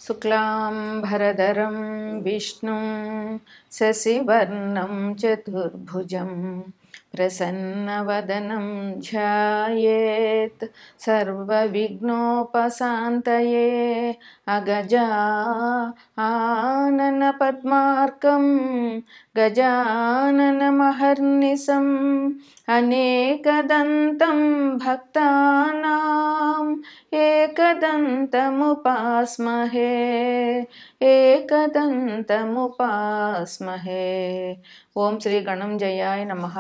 शुक्लांबरधरं विष्णुं शशिवर्णं चतुर्भुजं प्रसन्नवदनं ध्यायेत् सर्वविघ्नोपशान्तये अगजा आननपद्मार्कं गजाननमहर्निशम् अनेकदन्तं भक्तानाम् एकदन्तमुपास्महे एकदन्तमुपास्महे। ఓం శ్రీ గణంజయాయ నమః.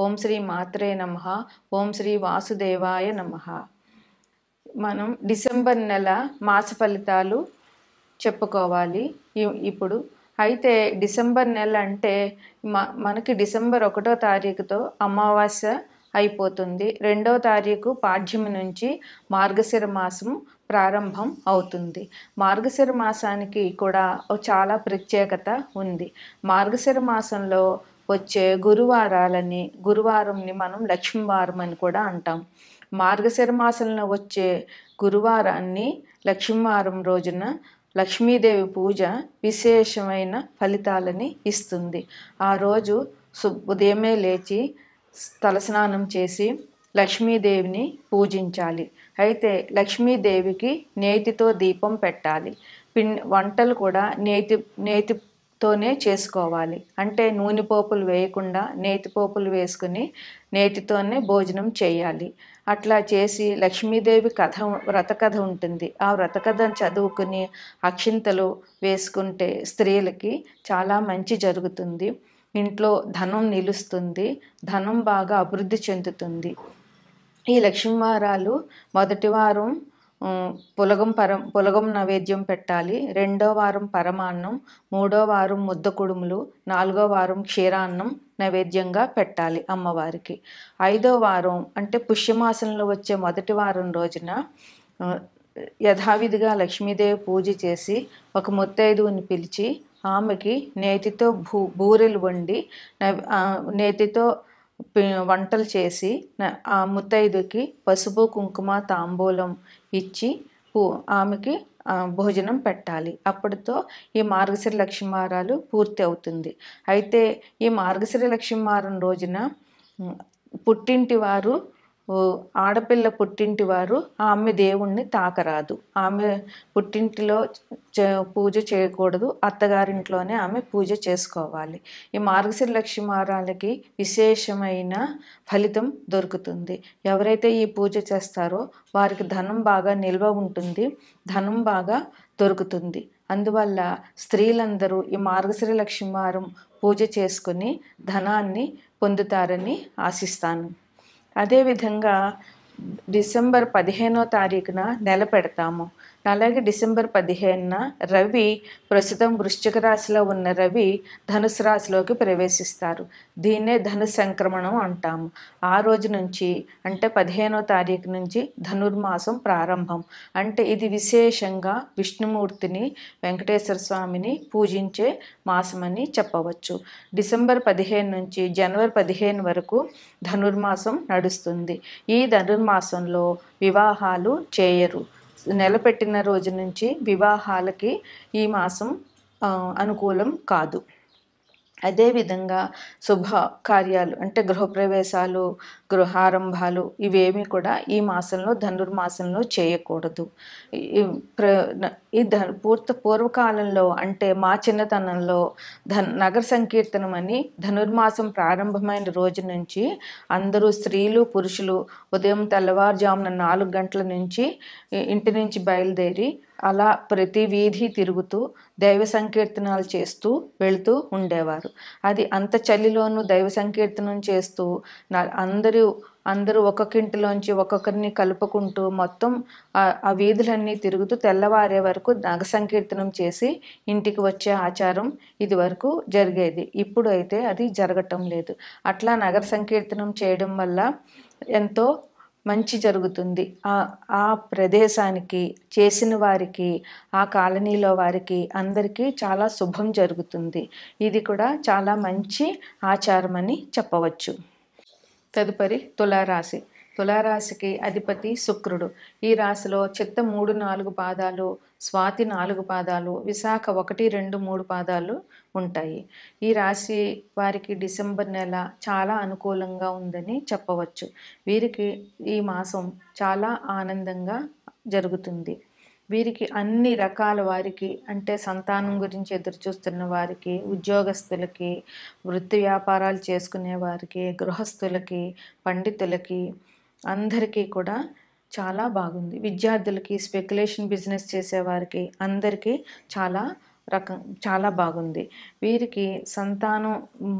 ఓం శ్రీ మాత్రే నమః. ఓం శ్రీ వాసుదేవాయ నమః. మనం డిసెంబర్ నెల మాస ఫలితాలు చెప్పుకోవాలి ఇప్పుడు. అయితే డిసెంబర్ నెల అంటే మనకి డిసెంబర్ 1వ తారీఖుతో అమావాస్య అయిపోతుంది. 2వ తారీఖు పాడ్యమి నుంచి మార్గశిర మాసం ప్రారంభం అవుతుంది. మార్గశిర మాసానికి కూడా చాలా ప్రత్యేకత ఉంది. మార్గశిర మాసంలో వచ్చే గురువారంని మనం లక్ష్మీవారం అని కూడా అంటాం. మార్గశిర మాసంలో వచ్చే గురువారాన్ని లక్ష్మీవారం రోజున లక్ష్మీదేవి పూజ విశేషమైన ఫలితాలని ఇస్తుంది. ఆ రోజు ఉదయమే లేచి తలస్నానం చేసి లక్ష్మీదేవిని పూజించాలి. అయితే లక్ష్మీదేవికి నేతితో దీపం పెట్టాలి. వంటలు కూడా నేతితోనే చేసుకోవాలి. అంటే నూనె పోపులు వేయకుండా నేతి పోపులు వేసుకుని నేతితోనే భోజనం చేయాలి. అట్లా చేసి లక్ష్మీదేవి వ్రత కథ ఉంటుంది. ఆ వ్రత కథను చదువుకుని అక్షింతలు వేసుకుంటే స్త్రీలకి చాలా మంచి జరుగుతుంది. ఇంట్లో ధనం నిలుస్తుంది. ధనం బాగా అభివృద్ధి చెందుతుంది. ఈ లక్ష్మీవారాలు మొదటి వారం పులగం నైవేద్యం పెట్టాలి. 2వ వారం పరమాన్నం, 3వ వారం ముద్ద కుడుములు, 4వ వారం క్షీరాన్నం నైవేద్యంగా పెట్టాలి అమ్మవారికి. 5వ వారం అంటే పుష్యమాసంలో వచ్చే మొదటి వారం రోజున యథావిధిగా లక్ష్మీదేవి పూజ చేసి ఒక ముత్తైదువుని పిలిచి ఆమెకి నేతితో బూరెలు వండి నేతితో వంటలు చేసి ఆ ముత్తైదుకి పసుపు కుంకుమ తాంబూలం ఇచ్చి ఆమెకి భోజనం పెట్టాలి. అప్పటితో ఈ మార్గశిర లక్ష్మీవారాలు పూర్తి అవుతుంది. అయితే ఈ మార్గశిర లక్ష్మీవారం రోజున ఆడపిల్ల పుట్టింటి వారు ఆమె దేవుణ్ణి తాకరాదు. ఆమె పుట్టింటిలో పూజ చేయకూడదు. అత్తగారింట్లోనే ఆమె పూజ చేసుకోవాలి. ఈ మార్గశిర లక్ష్మీవారాలకి విశేషమైన ఫలితం దొరుకుతుంది. ఎవరైతే ఈ పూజ చేస్తారో వారికి ధనం బాగా నిల్వ ఉంటుంది. ధనం బాగా దొరుకుతుంది. అందువల్ల స్త్రీలందరూ ఈ మార్గశిర లక్ష్మీవారం పూజ చేసుకుని ధనాన్ని పొందుతారని ఆశిస్తాను. అదేవిధంగా డిసెంబర్ 15వ తారీఖున నెల పెడతాము. అలాగే డిసెంబర్ 15న రవి ప్రస్తుతం వృశ్చిక రాశిలో ఉన్న రవి ధనుసు రాశిలోకి ప్రవేశిస్తారు. దీన్నే ధను సంక్రమణం అంటాము. ఆ రోజు నుంచి అంటే 15వ తారీఖు నుంచి ధనుర్మాసం ప్రారంభం. అంటే ఇది విశేషంగా విష్ణుమూర్తిని వెంకటేశ్వర స్వామిని పూజించే మాసమని చెప్పవచ్చు. డిసెంబర్ 15 నుంచి జనవరి 15 వరకు ధనుర్మాసం నడుస్తుంది. ఈ ధనుర్మాసంలో వివాహాలు చేయరు. నెలపెట్టిన రోజు నుంచి వివాహాలకి ఈ మాసం అనుకూలం కాదు. అదేవిధంగా శుభ కార్యాలు అంటే గృహప్రవేశాలు, గృహారంభాలు ఇవేమీ కూడా ఈ మాసంలో ధనుర్మాసంలో చేయకూడదు. పూర్వకాలంలో అంటే మా చిన్నతనంలో నగర సంకీర్తనం అని ధనుర్మాసం ప్రారంభమైన రోజు నుంచి అందరూ స్త్రీలు పురుషులు ఉదయం తెల్లవారుజామున 4 గంటల నుంచి ఇంటి నుంచి బయలుదేరి అలా ప్రతి వీధి తిరుగుతూ దైవ సంకీర్తనాలు చేస్తూ వెళుతూ ఉండేవారు. అది అంత చలిలోనూ దైవ సంకీర్తనం చేస్తూ అందరూ ఒక్కొక్కింటిలోంచి ఒక్కొక్కరిని కలుపుకుంటూ మొత్తం ఆ వీధులన్నీ తిరుగుతూ తెల్లవారే వరకు నగ సంకీర్తనం చేసి ఇంటికి వచ్చే ఆచారం ఇది వరకు జరిగేది. ఇప్పుడు అయితే అది జరగటం లేదు. అట్లా నగర సంకీర్తనం చేయడం వల్ల ఎంతో మంచి జరుగుతుంది. ఆ ప్రదేశానికి చేసిన వారికి ఆ కాలనీలో వారికి అందరికీ చాలా శుభం జరుగుతుంది. ఇది కూడా చాలా మంచి ఆచారం అని చెప్పవచ్చు. తదుపరి తులారాశి. తులారాశికి అధిపతి శుక్రుడు. ఈ రాశిలో చిత్త 3, 4 పాదాలు, స్వాతి 4 పాదాలు, విశాఖ 1, 2, 3 పాదాలు ఉంటాయి. ఈ రాశి వారికి డిసెంబర్ నెల చాలా అనుకూలంగా ఉందని చెప్పవచ్చు. వీరికి ఈ మాసం చాలా ఆనందంగా జరుగుతుంది. వీరికి అన్ని రకాల వారికి, అంటే సంతానం గురించి ఎదురు చూస్తున్న వారికి, ఉద్యోగస్తులకి, వృత్తి వ్యాపారాలు చేసుకునే వారికి, గృహస్థులకి, పండితులకి, అందరికీ కూడా చాలా బాగుంది. విద్యార్థులకి, స్పెక్యులేషన్ బిజినెస్ చేసేవారికి అందరికీ చాలా బాగుంది. వీరికి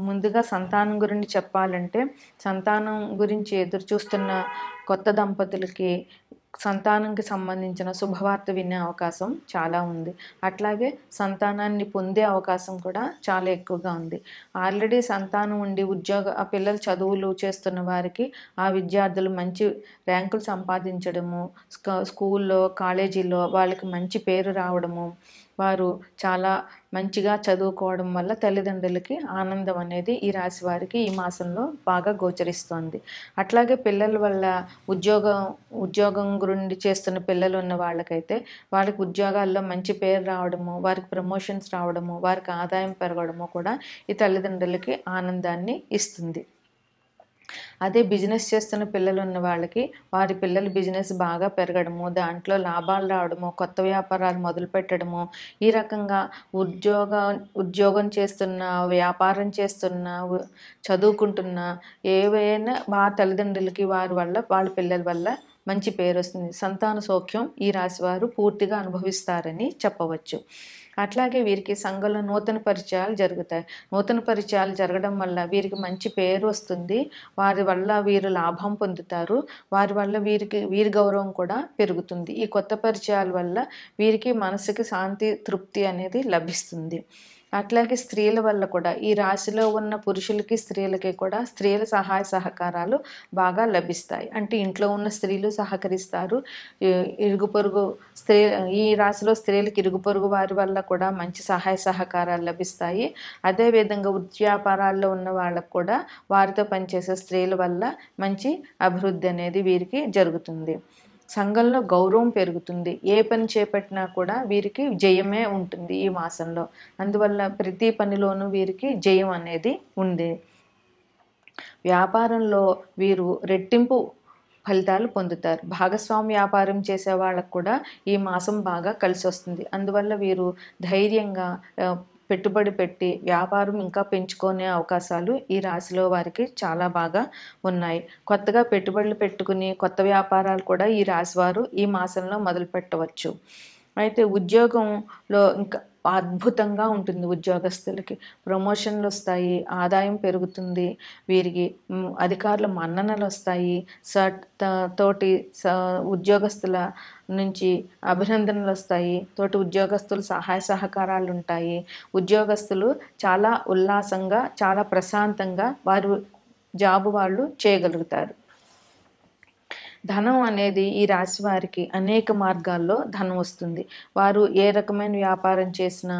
ముందుగా సంతానం గురించి చెప్పాలంటే, సంతానం గురించి ఎదురు చూస్తున్న కొత్త దంపతులకి సంతానంకి సంబంధించిన శుభవార్త వినే అవకాశం చాలా ఉంది. అట్లాగే సంతానాన్ని పొందే అవకాశం కూడా చాలా ఎక్కువగా ఉంది. ఆల్రెడీ సంతానం ఉండి ఆ పిల్లలు చదువులు చేస్తున్న వారికి, ఆ విద్యార్థులు మంచి ర్యాంకులు సంపాదించడము, స్కూల్లో, కాలేజీల్లో వాళ్ళకి మంచి పేరు రావడము, వారు చాలా మంచిగా చదువుకోవడం వల్ల తల్లిదండ్రులకి ఆనందం అనేది ఈ రాశి వారికి ఈ మాసంలో బాగా గోచరిస్తోంది. అట్లాగే పిల్లల వల్ల ఉద్యోగం గురించి చేస్తున్న పిల్లలు ఉన్న వాళ్ళకైతే వాళ్ళకి ఉద్యోగాల్లో మంచి పేరు రావడము, వారికి ప్రమోషన్స్ రావడము, వారికి ఆదాయం పెరగడము కూడా ఈ తల్లిదండ్రులకి ఆనందాన్ని ఇస్తుంది. అదే బిజినెస్ చేస్తున్న పిల్లలు ఉన్న వాళ్ళకి వారి పిల్లలు బిజినెస్ బాగా పెరగడము, దాంట్లో లాభాలు రావడము, కొత్త వ్యాపారాలు మొదలు పెట్టడము, ఈ రకంగా ఉద్యోగం చేస్తున్న, వ్యాపారం చేస్తున్న, చదువుకుంటున్న ఏవైనా తల్లిదండ్రులకి వాళ్ళ పిల్లల వల్ల మంచి పేరు వస్తుంది. సంతాన సౌఖ్యం ఈ రాశి వారు పూర్తిగా అనుభవిస్తారని చెప్పవచ్చు. అట్లాగే వీరికి సంఘంలో నూతన పరిచయాలు జరుగుతాయి. నూతన పరిచయాలు జరగడం వల్ల వీరికి మంచి పేరు వస్తుంది. వారి వల్ల వీరు లాభం పొందుతారు. వారి వల్ల వీరి గౌరవం కూడా పెరుగుతుంది. ఈ కొత్త పరిచయాల వల్ల వీరికి మనసుకి శాంతి, తృప్తి అనేది లభిస్తుంది. అట్లాగే స్త్రీల వల్ల కూడా, ఈ రాశిలో ఉన్న పురుషులకి, స్త్రీలకి కూడా స్త్రీల సహాయ సహకారాలు బాగా లభిస్తాయి. అంటే ఇంట్లో ఉన్న స్త్రీలు సహకరిస్తారు. ఇరుగు పొరుగు ఈ రాశిలో స్త్రీలకు ఇరుగు పొరుగు వారి వల్ల కూడా మంచి సహాయ సహకారాలు లభిస్తాయి. అదేవిధంగా వృత్తి వ్యాపారాల్లో ఉన్న వాళ్ళకు కూడా వారితో పనిచేసే స్త్రీల వల్ల మంచి అభివృద్ధి అనేది వీరికి జరుగుతుంది. సంఘంలో గౌరవం పెరుగుతుంది. ఏ పని చేపట్టినా కూడా వీరికి జయమే ఉంటుంది ఈ మాసంలో. అందువల్ల ప్రతి పనిలోనూ వీరికి జయం అనేది ఉంది. వ్యాపారంలో వీరు రెట్టింపు ఫలితాలు పొందుతారు. భాగస్వామి వ్యాపారం చేసే వాళ్ళకు కూడా ఈ మాసం బాగా కలిసి వస్తుంది. అందువల్ల వీరు ధైర్యంగా పెట్టుబడి పెట్టి వ్యాపారం ఇంకా పెంచుకునే అవకాశాలు ఈ రాశిలో వారికి చాలా బాగా ఉన్నాయి. కొత్తగా పెట్టుబడులు పెట్టుకుని కొత్త వ్యాపారాలు కూడా ఈ రాశివారు ఈ మాసంలో మొదలు పెట్టవచ్చు. అయితే ఉద్యోగంలో ఇంకా అద్భుతంగా ఉంటుంది. ఉద్యోగస్తులకి ప్రమోషన్లు వస్తాయి, ఆదాయం పెరుగుతుంది, వీరికి అధికారుల మన్ననలు వస్తాయి, తోటి ఉద్యోగస్తుల నుంచి అభినందనలు వస్తాయి, తోటి ఉద్యోగస్తులు సహాయ సహకారాలు ఉంటాయి. ఉద్యోగస్తులు చాలా ఉల్లాసంగా, చాలా ప్రశాంతంగా జాబు వాళ్ళు చేయగలుగుతారు. ధనం అనేది ఈ రాశి వారికి అనేక మార్గాల్లో ధనం వస్తుంది. వారు ఏ రకమైన వ్యాపారం చేసినా,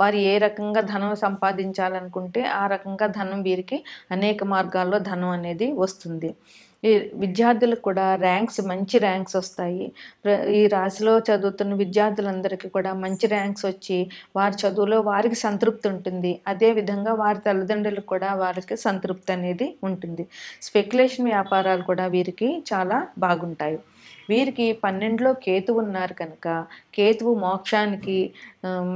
వారు ఏ రకంగా ధనం సంపాదించాలనుకుంటే ఆ రకంగా ధనం వీరికి అనేక మార్గాల్లో ధనం అనేది వస్తుంది. ఈ విద్యార్థులకు కూడా మంచి ర్యాంక్స్ వస్తాయి. ఈ రాశిలో చదువుతున్న విద్యార్థులందరికీ కూడా మంచి ర్యాంక్స్ వచ్చి వారి చదువులో వారికి సంతృప్తి ఉంటుంది. అదేవిధంగా వారి తల్లిదండ్రులకు కూడా వారికి సంతృప్తి అనేది ఉంటుంది. స్పెక్యులేషన్ వ్యాపారాలు కూడా వీరికి చాలా బాగుంటాయి. వీరికి 12లో కేతువు ఉన్నారు కనుక, కేతువు మోక్షానికి,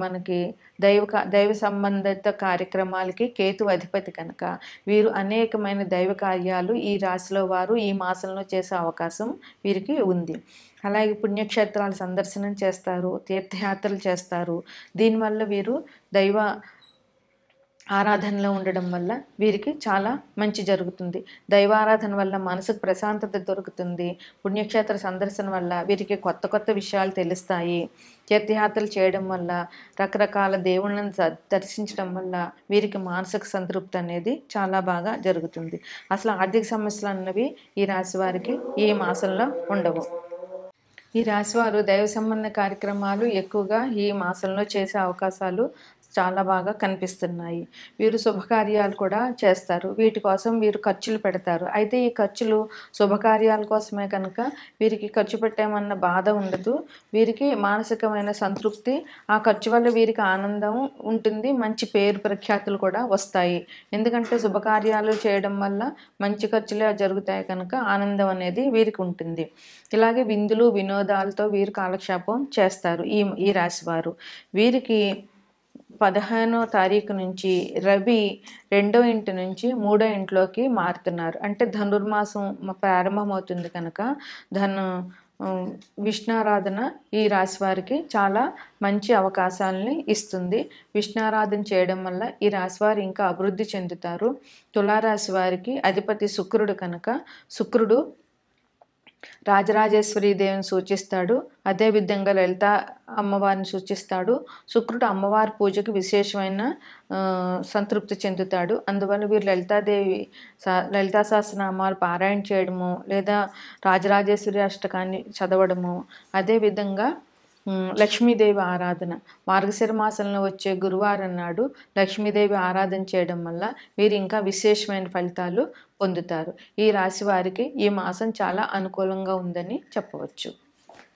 మనకి దైవ సంబంధిత కార్యక్రమాలకి కేతువు అధిపతి కనుక వీరు అనేకమైన దైవ కార్యాలు ఈ రాశిలో వారు ఈ మాసంలో చేసే అవకాశం వీరికి ఉంది. అలాగే పుణ్యక్షేత్రాలు సందర్శనం చేస్తారు, తీర్థయాత్రలు చేస్తారు. దీనివల్ల వీరు దైవ ఆరాధనలో ఉండడం వల్ల వీరికి చాలా మంచి జరుగుతుంది. దైవారాధన వల్ల మనసుకు ప్రశాంతత దొరుకుతుంది. పుణ్యక్షేత్ర సందర్శన వల్ల వీరికి కొత్త విషయాలు తెలుస్తాయి. తీర్థయాత్రలు చేయడం వల్ల, రకరకాల దేవుళ్ళను దర్శించడం వల్ల వీరికి మానసిక సంతృప్తి అనేది చాలా బాగా జరుగుతుంది. అసలు ఆర్థిక సమస్యలు అన్నవి ఈ రాశి వారికి ఈ మాసంలో ఉండవు. ఈ రాశివారు దైవ సంబంధ కార్యక్రమాలు ఎక్కువగా ఈ మాసంలో చేసే అవకాశాలు చాలా బాగా కనిపిస్తున్నాయి. వీరు శుభకార్యాలు కూడా చేస్తారు. వీటి కోసం వీరు ఖర్చులు పెడతారు. అయితే ఈ ఖర్చులు శుభకార్యాల కోసమే కనుక వీరికి ఖర్చు పెట్టామన్న బాధ ఉండదు. వీరికి మానసికమైన సంతృప్తి, ఆ ఖర్చు వల్ల వీరికి ఆనందం ఉంటుంది. మంచి పేరు ప్రఖ్యాతులు కూడా వస్తాయి. ఎందుకంటే శుభకార్యాలు చేయడం వల్ల మంచి ఖర్చులే జరుగుతాయి కనుక ఆనందం అనేది వీరికి ఉంటుంది. ఇలాగే విందులు వినోదాలతో వీరు కాలక్షేపం చేస్తారు ఈ రాశివారు. వీరికి 15వ తారీఖు నుంచి రవి 2వ ఇంటి నుంచి 3వ ఇంట్లోకి మారుతున్నారు. అంటే ధనుర్మాసం ప్రారంభమవుతుంది కనుక విష్ణారాధన ఈ రాశి వారికి చాలా మంచి అవకాశాలని ఇస్తుంది. విష్ణారాధన చేయడం వల్ల ఈ రాశి వారు ఇంకా అభివృద్ధి చెందుతారు. తులారాశి వారికి అధిపతి శుక్రుడు కనుక శుక్రుడు రాజరాజేశ్వరి దేవిని సూచిస్తాడు. అదేవిధంగా లలిత అమ్మవారిని సూచిస్తాడు. శుక్రుడు అమ్మవారి పూజకు విశేషమైన సంతృప్తి చెందుతాడు. అందువల్ల వీరు లలితా సహస్రనామాలు పారాయణ చేయడము లేదా రాజరాజేశ్వరి అష్టకాన్ని చదవడము, అదేవిధంగా లక్ష్మీదేవి ఆరాధన, మార్గశిర మాసంలో వచ్చే గురువారం నాడు లక్ష్మీదేవి ఆరాధన చేయడం వల్ల వీరు ఇంకా విశేషమైన ఫలితాలు పొందుతారు. ఈ రాశి వారికి ఈ మాసం చాలా అనుకూలంగా ఉందని చెప్పవచ్చు.